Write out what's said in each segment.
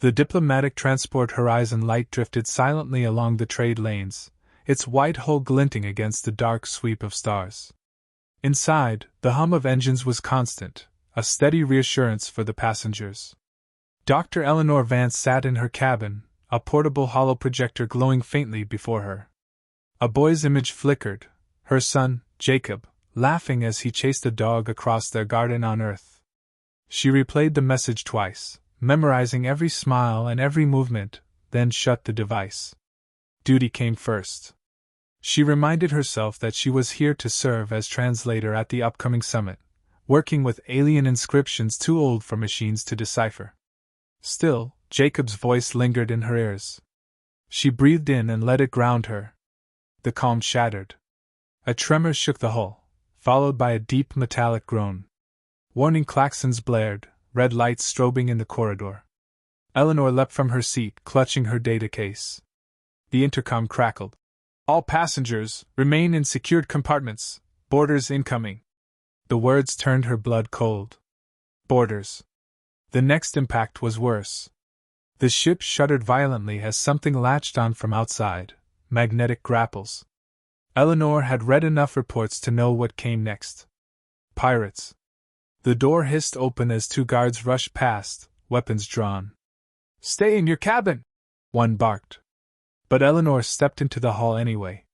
The diplomatic transport Horizon light drifted silently along the trade lanes, its white hull glinting against the dark sweep of stars. Inside, the hum of engines was constant, a steady reassurance for the passengers. Dr. Eleanor Vance sat in her cabin, a portable hollow projector glowing faintly before her. A boy's image flickered, her son, Jacob, laughing as he chased a dog across their garden on Earth. She replayed the message twice, memorizing every smile and every movement, then shut the device. Duty came first. She reminded herself that she was here to serve as translator at the upcoming summit, working with alien inscriptions too old for machines to decipher. Still, Jacob's voice lingered in her ears. She breathed in and let it ground her. The calm shattered. A tremor shook the hull, followed by a deep metallic groan. Warning klaxons blared, red lights strobing in the corridor. Eleanor leapt from her seat, clutching her data case. The intercom crackled. "All passengers, remain in secured compartments. Boarders incoming." The words turned her blood cold. Boarders. The next impact was worse. The ship shuddered violently as something latched on from outside, magnetic grapples. Eleanor had read enough reports to know what came next. Pirates. The door hissed open as two guards rushed past, weapons drawn. "Stay in your cabin!" one barked. But Eleanor stepped into the hall anyway.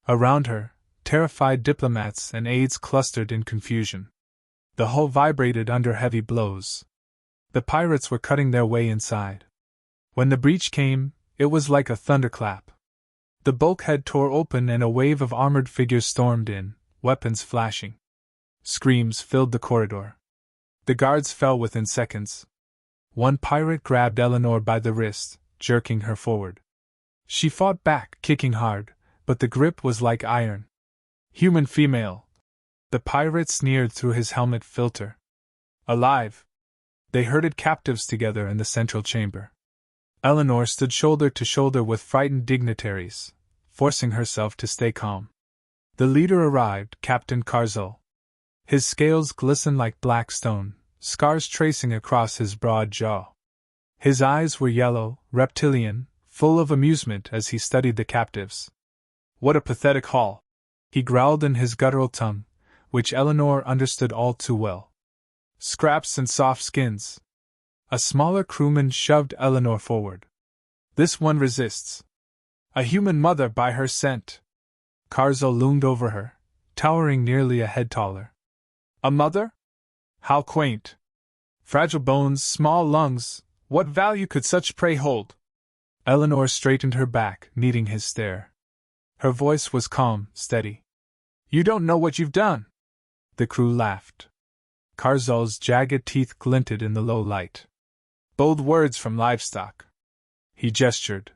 Around her, terrified diplomats and aides clustered in confusion. The hull vibrated under heavy blows. The pirates were cutting their way inside. When the breach came, it was like a thunderclap. The bulkhead tore open and a wave of armored figures stormed in, weapons flashing. Screams filled the corridor. The guards fell within seconds. One pirate grabbed Eleanor by the wrist, jerking her forward. She fought back, kicking hard, but the grip was like iron. "Human female." The pirate sneered through his helmet filter. "Alive." They herded captives together in the central chamber. Eleanor stood shoulder to shoulder with frightened dignitaries, forcing herself to stay calm. The leader arrived, Captain Carzol. His scales glistened like black stone, scars tracing across his broad jaw. His eyes were yellow, reptilian, full of amusement as he studied the captives. "What a pathetic haul," he growled in his guttural tongue, which Eleanor understood all too well. "Scraps and soft skins." A smaller crewman shoved Eleanor forward. "This one resists. A human mother by her scent." Carzol loomed over her, towering nearly a head taller. "A mother? How quaint. Fragile bones, small lungs, what value could such prey hold?" Eleanor straightened her back, meeting his stare. Her voice was calm, steady. "You don't know what you've done." The crew laughed. Carzol's jagged teeth glinted in the low light. "Bold words from livestock." He gestured.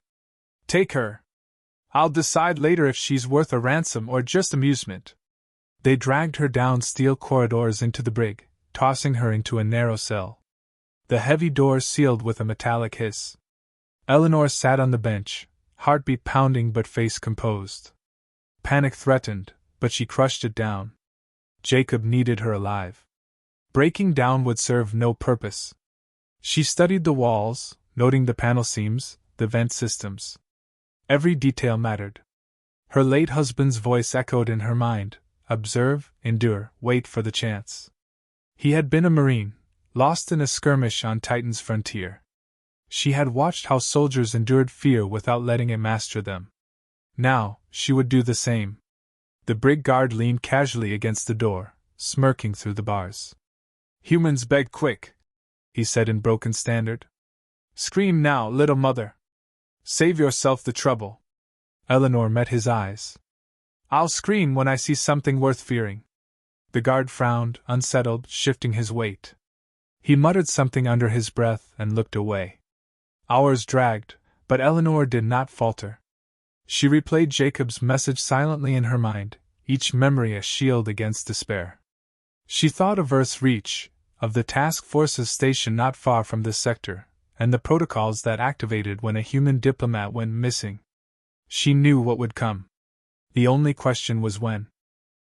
"Take her. I'll decide later if she's worth a ransom or just amusement." They dragged her down steel corridors into the brig, tossing her into a narrow cell. The heavy doors sealed with a metallic hiss. Eleanor sat on the bench, heartbeat pounding but face composed. Panic threatened, but she crushed it down. Jacob needed her alive. Breaking down would serve no purpose. She studied the walls, noting the panel seams, the vent systems. Every detail mattered. Her late husband's voice echoed in her mind: observe, endure, wait for the chance. He had been a Marine, lost in a skirmish on Titan's frontier. She had watched how soldiers endured fear without letting it master them. Now, she would do the same. The brig guard leaned casually against the door, smirking through the bars. "Humans beg quick," he said in broken standard. "Scream now, little mother. Save yourself the trouble." Eleanor met his eyes. "I'll scream when I see something worth fearing." The guard frowned, unsettled, shifting his weight. He muttered something under his breath and looked away. Hours dragged, but Eleanor did not falter. She replayed Jacob's message silently in her mind, each memory a shield against despair. She thought of Earth's reach, of the task forces stationed not far from this sector, and the protocols that activated when a human diplomat went missing. She knew what would come. The only question was when.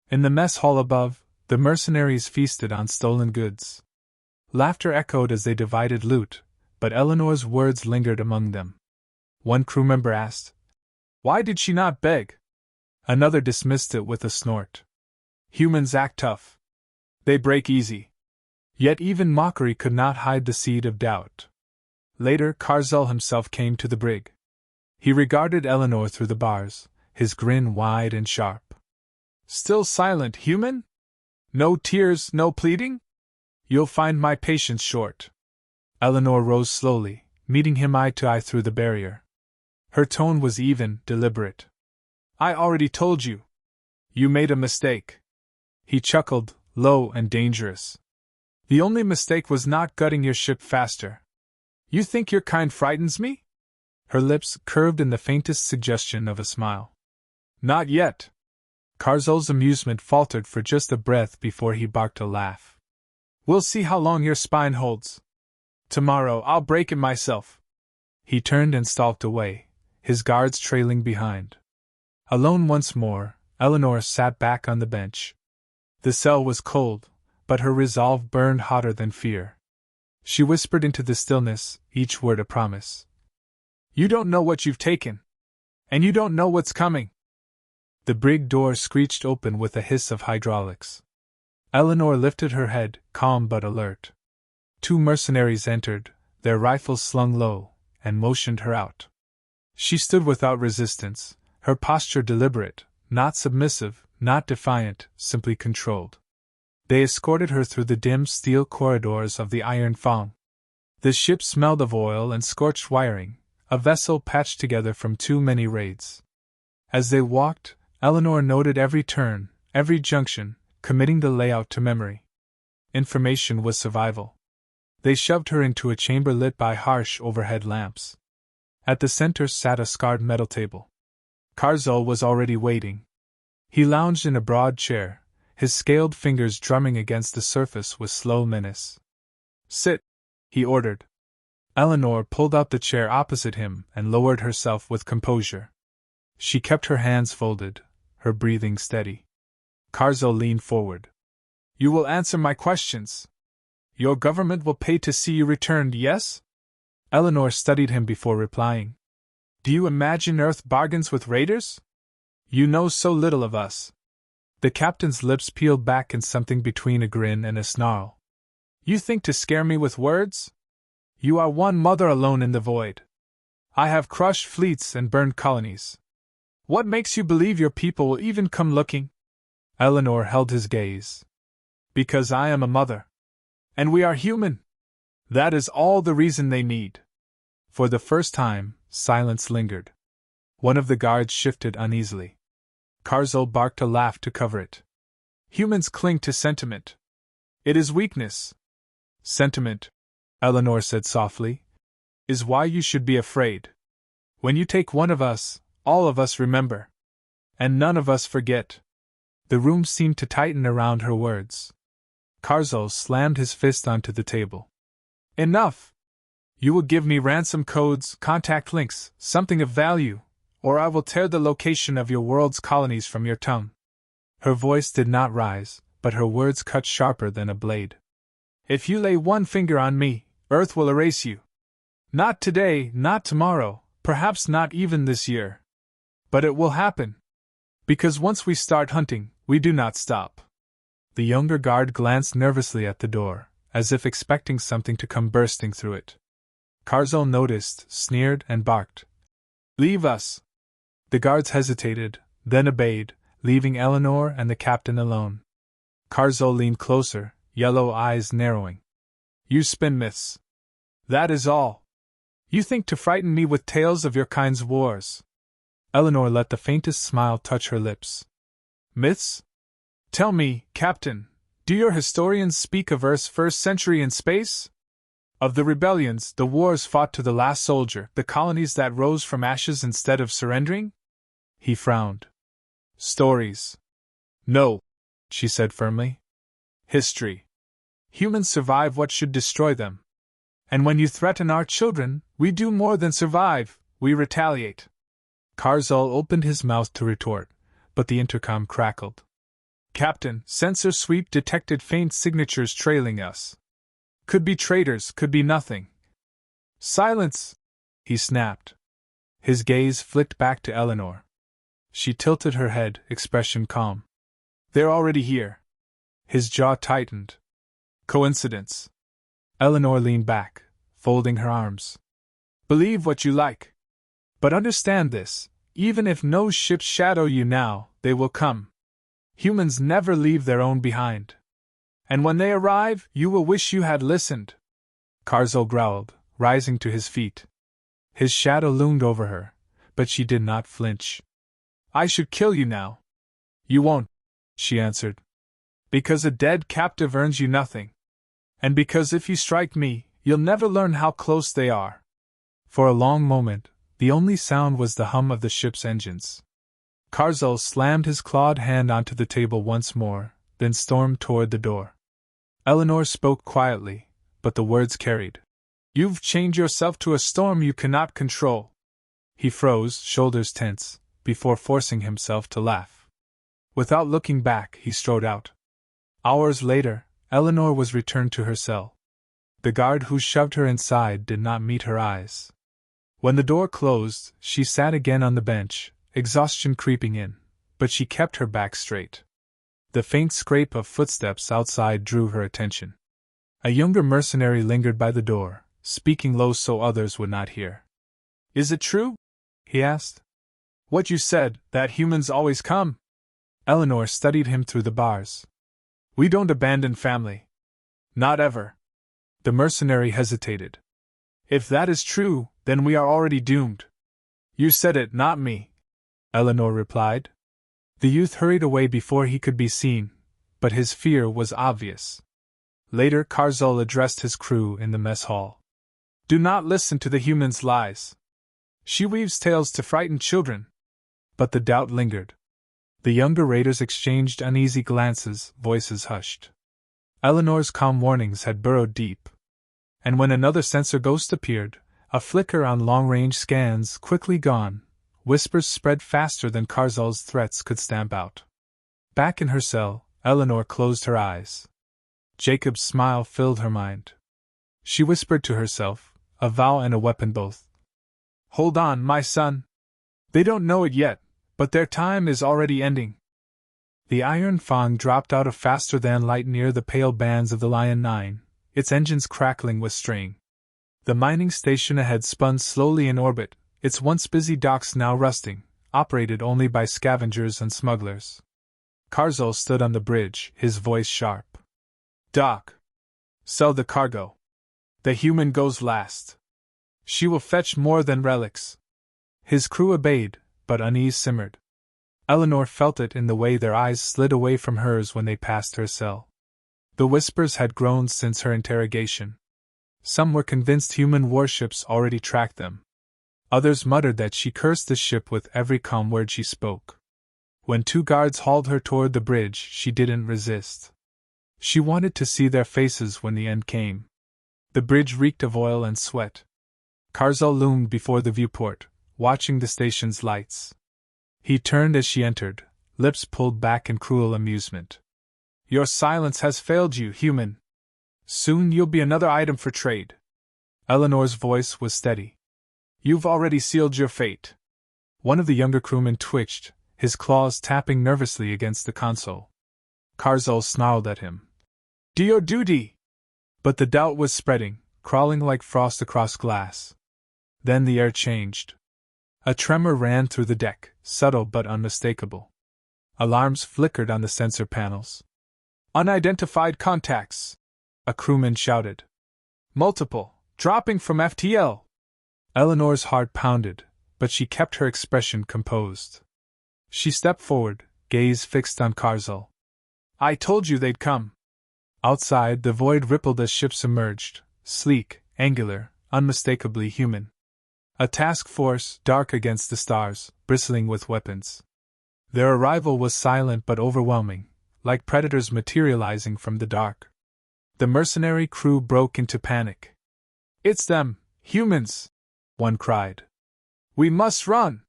In the mess hall above, the mercenaries feasted on stolen goods. Laughter echoed as they divided loot, but Eleanor's words lingered among them. One crew member asked, "Why did she not beg?" Another dismissed it with a snort. "Humans act tough. They break easy." Yet even mockery could not hide the seed of doubt. Later, Karzul himself came to the brig. He regarded Eleanor through the bars, his grin wide and sharp. "Still silent, human? No tears, no pleading? You'll find my patience short." Eleanor rose slowly, meeting him eye to eye through the barrier. Her tone was even, deliberate. "I already told you. You made a mistake." He chuckled, low and dangerous. "The only mistake was not gutting your ship faster. You think your kind frightens me?" Her lips curved in the faintest suggestion of a smile. "Not yet." Karzul's amusement faltered for just a breath before he barked a laugh. "We'll see how long your spine holds. Tomorrow I'll break it myself." He turned and stalked away, his guards trailing behind. Alone once more, Eleanor sat back on the bench. The cell was cold, but her resolve burned hotter than fear. She whispered into the stillness, each word a promise. "You don't know what you've taken. And you don't know what's coming." The brig door screeched open with a hiss of hydraulics. Eleanor lifted her head, calm but alert. Two mercenaries entered, their rifles slung low, and motioned her out. She stood without resistance, her posture deliberate, not submissive, not defiant, simply controlled. They escorted her through the dim steel corridors of the Iron Fang. The ship smelled of oil and scorched wiring, a vessel patched together from too many raids. As they walked, Eleanor noted every turn, every junction, committing the layout to memory. Information was survival. They shoved her into a chamber lit by harsh overhead lamps. At the center sat a scarred metal table. Karzul was already waiting. He lounged in a broad chair, his scaled fingers drumming against the surface with slow menace. "Sit," he ordered. Eleanor pulled out the chair opposite him and lowered herself with composure. She kept her hands folded, her breathing steady. Karzul leaned forward. "You will answer my questions. Your government will pay to see you returned, yes?" Eleanor studied him before replying. "Do you imagine Earth bargains with raiders? You know so little of us." The captain's lips peeled back in something between a grin and a snarl. "You think to scare me with words? You are one mother alone in the void. I have crushed fleets and burned colonies. What makes you believe your people will even come looking?" Eleanor held his gaze. "Because I am a mother. And we are human. That is all the reason they need." For the first time, silence lingered. One of the guards shifted uneasily. Karzul barked a laugh to cover it. "Humans cling to sentiment. It is weakness." "Sentiment," Eleanor said softly, "is why you should be afraid. When you take one of us, all of us remember. And none of us forget." The room seemed to tighten around her words. Karzul slammed his fist onto the table. "Enough! You will give me ransom codes, contact links, something of value, or I will tear the location of your world's colonies from your tongue." Her voice did not rise, but her words cut sharper than a blade. "If you lay one finger on me, Earth will erase you. Not today, not tomorrow, perhaps not even this year. But it will happen. Because once we start hunting, we do not stop." The younger guard glanced nervously at the door, as if expecting something to come bursting through it. Karzul noticed, sneered, and barked. "Leave us." The guards hesitated, then obeyed, leaving Eleanor and the captain alone. Karzul leaned closer, yellow eyes narrowing. "You spin myths. That is all. You think to frighten me with tales of your kind's wars." Eleanor let the faintest smile touch her lips. "Myths? Tell me, Captain, do your historians speak of Earth's first century in space? Of the rebellions, the wars fought to the last soldier, the colonies that rose from ashes instead of surrendering?" He frowned. "Stories. No," she said firmly. "History. Humans survive what should destroy them. And when you threaten our children, we do more than survive, we retaliate." Karzul opened his mouth to retort, but the intercom crackled. "Captain, sensor sweep detected faint signatures trailing us. Could be traitors, could be nothing. Silence! He snapped. His gaze flicked back to Eleanor. She tilted her head, expression calm. They're already here. His jaw tightened. Coincidence. Eleanor leaned back, folding her arms. Believe what you like. But understand this, even if no ships shadow you now, they will come. Humans never leave their own behind. And when they arrive, you will wish you had listened. Karzul growled, rising to his feet. His shadow loomed over her, but she did not flinch. I should kill you now. You won't, she answered. Because a dead captive earns you nothing. And because if you strike me, you'll never learn how close they are. For a long moment, the only sound was the hum of the ship's engines. Karzul slammed his clawed hand onto the table once more, then stormed toward the door. Eleanor spoke quietly, but the words carried. You've chained yourself to a storm you cannot control. He froze, shoulders tense, before forcing himself to laugh. Without looking back, he strode out. Hours later, Eleanor was returned to her cell. The guard who shoved her inside did not meet her eyes. When the door closed, she sat again on the bench, exhaustion creeping in, but she kept her back straight. The faint scrape of footsteps outside drew her attention. A younger mercenary lingered by the door, speaking low so others would not hear. Is it true? He asked. What you said, that humans always come? Eleanor studied him through the bars. We don't abandon family. Not ever. The mercenary hesitated. If that is true, then we are already doomed. You said it, not me, Eleanor replied. The youth hurried away before he could be seen, but his fear was obvious. Later, Karzul addressed his crew in the mess hall. Do not listen to the human's lies. She weaves tales to frighten children. But the doubt lingered. The younger raiders exchanged uneasy glances, voices hushed. Eleanor's calm warnings had burrowed deep. And when another sensor ghost appeared, a flicker on long-range scans quickly gone, whispers spread faster than Karzul's threats could stamp out. Back in her cell, Eleanor closed her eyes. Jacob's smile filled her mind. She whispered to herself, a vow and a weapon both. Hold on, my son. They don't know it yet, but their time is already ending. The Iron Fang dropped out of faster-than-light near the pale bands of the Lion 9, its engines crackling with strain. The mining station ahead spun slowly in orbit, its once busy docks now rusting, operated only by scavengers and smugglers. Karzul stood on the bridge, his voice sharp. Doc. Sell the cargo. The human goes last. She will fetch more than relics. His crew obeyed, but unease simmered. Eleanor felt it in the way their eyes slid away from hers when they passed her cell. The whispers had grown since her interrogation. Some were convinced human warships already tracked them. Others muttered that she cursed the ship with every calm word she spoke. When two guards hauled her toward the bridge, she didn't resist. She wanted to see their faces when the end came. The bridge reeked of oil and sweat. Karzul loomed before the viewport, watching the station's lights. He turned as she entered, lips pulled back in cruel amusement. Your silence has failed you, human. Soon you'll be another item for trade. Eleanor's voice was steady. You've already sealed your fate. One of the younger crewmen twitched, his claws tapping nervously against the console. Karzul snarled at him. Do your duty! But the doubt was spreading, crawling like frost across glass. Then the air changed. A tremor ran through the deck, subtle but unmistakable. Alarms flickered on the sensor panels. Unidentified contacts! A crewman shouted. Multiple, dropping from FTL! Eleanor's heart pounded, but she kept her expression composed. She stepped forward, gaze fixed on Karzul. I told you they'd come. Outside, the void rippled as ships emerged, sleek, angular, unmistakably human. A task force, dark against the stars, bristling with weapons. Their arrival was silent but overwhelming, like predators materializing from the dark. The mercenary crew broke into panic. It's them, humans! One cried. We must run!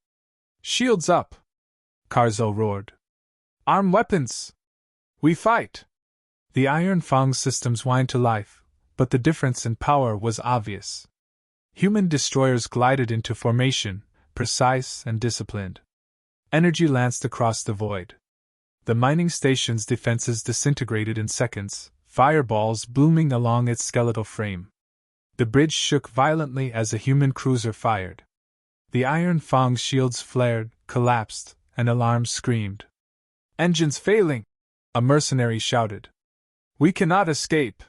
Shields up! Karzul roared. Arm weapons! We fight! The Iron Fang systems whined to life, but the difference in power was obvious. Human destroyers glided into formation, precise and disciplined. Energy lanced across the void. The mining station's defenses disintegrated in seconds, fireballs blooming along its skeletal frame. The bridge shook violently as a human cruiser fired. The iron Fang's shields flared, collapsed, and alarms screamed. "Engines failing!" a mercenary shouted. "We cannot escape!"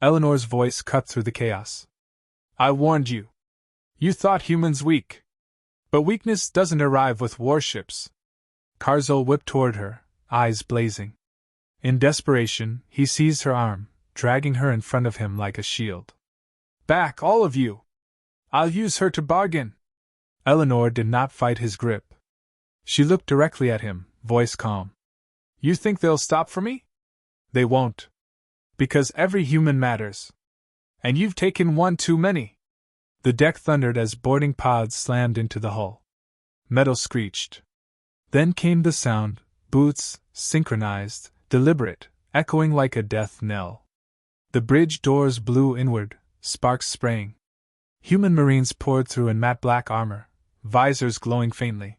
Eleanor's voice cut through the chaos. "I warned you. You thought humans weak. But weakness doesn't arrive with warships." Karzul whipped toward her, eyes blazing. In desperation, he seized her arm, dragging her in front of him like a shield. "Back, all of you! I'll use her to bargain!" Eleanor did not fight his grip. She looked directly at him, voice calm. "You think they'll stop for me? They won't. Because every human matters. And you've taken one too many." The deck thundered as boarding pods slammed into the hull. Metal screeched. Then came the sound, boots, synchronized, deliberate, echoing like a death knell. The bridge doors blew inward, sparks spraying. Human marines poured through in matte black armor, visors glowing faintly.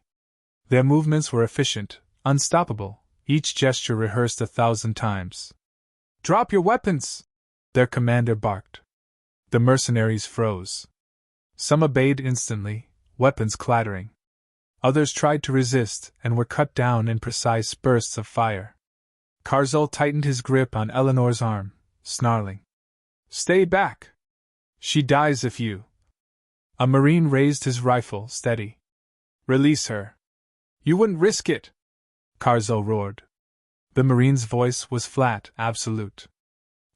Their movements were efficient, unstoppable, each gesture rehearsed 1,000 times. "Drop your weapons!" their commander barked. The mercenaries froze. Some obeyed instantly, weapons clattering. Others tried to resist and were cut down in precise bursts of fire. Karzul tightened his grip on Eleanor's arm, snarling. "Stay back! She dies if you—" A marine raised his rifle, steady. "Release her! You wouldn't risk it!" Karzul roared. The marine's voice was flat, absolute.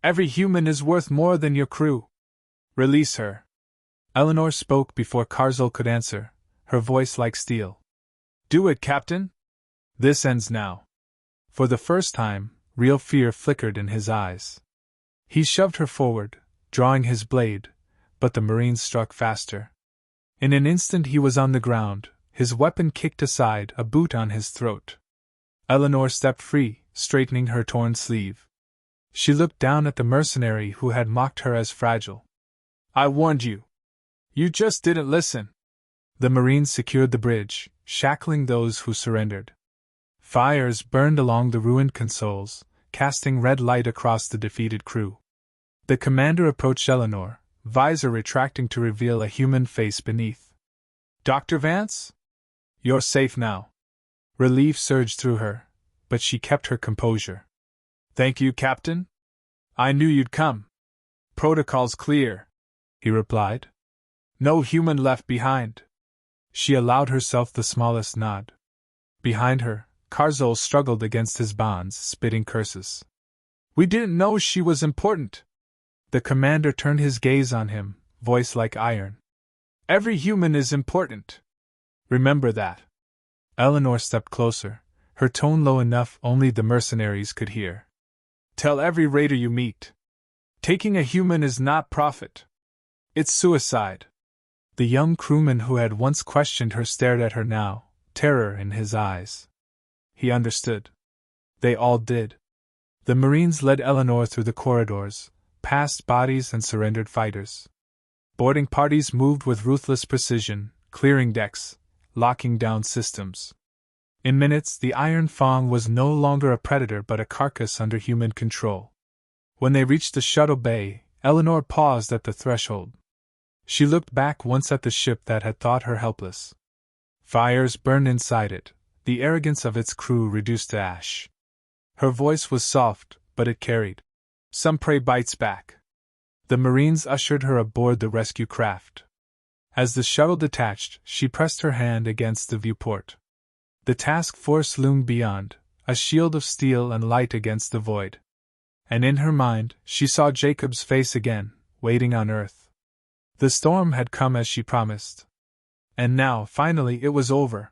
"Every human is worth more than your crew. Release her!" Eleanor spoke before Karzul could answer, her voice like steel. "Do it, Captain! This ends now." For the first time, real fear flickered in his eyes. He shoved her forward, drawing his blade, but the marine struck faster. In an instant he was on the ground, his weapon kicked aside, a boot on his throat. Eleanor stepped free, straightening her torn sleeve. She looked down at the mercenary who had mocked her as fragile. "I warned you. You just didn't listen." The Marines secured the bridge, shackling those who surrendered. Fires burned along the ruined consoles, casting red light across the defeated crew. The commander approached Eleanor, visor retracting to reveal a human face beneath. "Dr. Vance? You're safe now." Relief surged through her, but she kept her composure. "Thank you, Captain. I knew you'd come. Protocol's clear," he replied. "No human left behind." She allowed herself the smallest nod. Behind her, Karzul struggled against his bonds, spitting curses. "We didn't know she was important." The commander turned his gaze on him, voice like iron. "Every human is important. Remember that." Eleanor stepped closer, her tone low enough only the mercenaries could hear. "Tell every raider you meet. Taking a human is not profit. It's suicide." The young crewman who had once questioned her stared at her now, terror in his eyes. He understood. They all did. The Marines led Eleanor through the corridors, past bodies and surrendered fighters. Boarding parties moved with ruthless precision, clearing decks, locking down systems. In minutes, the Iron Fang was no longer a predator but a carcass under human control. When they reached the shuttle bay, Eleanor paused at the threshold. She looked back once at the ship that had thought her helpless. Fires burned inside it, the arrogance of its crew reduced to ash. Her voice was soft, but it carried. "Some prey bites back." The Marines ushered her aboard the rescue craft. As the shuttle detached, she pressed her hand against the viewport. The task force loomed beyond, a shield of steel and light against the void. And in her mind, she saw Jacob's face again, waiting on Earth. The storm had come as she promised. And now, finally, it was over.